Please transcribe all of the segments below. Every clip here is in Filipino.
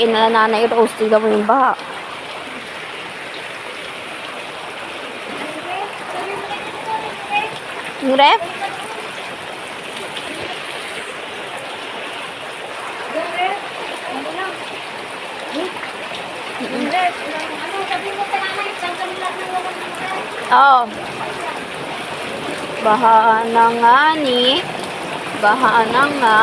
kina Nanay Rose. Tignan mo yung baha. Yung ref? Oo. Baha na nga ni. Baha na nga.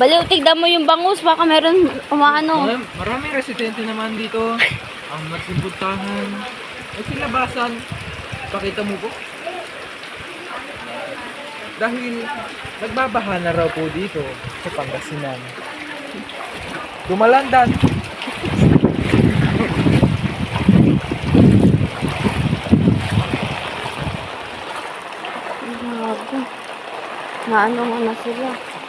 Baliw, tignan mo yung bangus. Baka meron umaano. Maraming residente naman dito. Ang nagsipuntahan. Ay, silabasan. Pakita mo po. Dahil nagbabaha na raw po dito sa Pangasinan. Dumalandan. Naano nga na sila.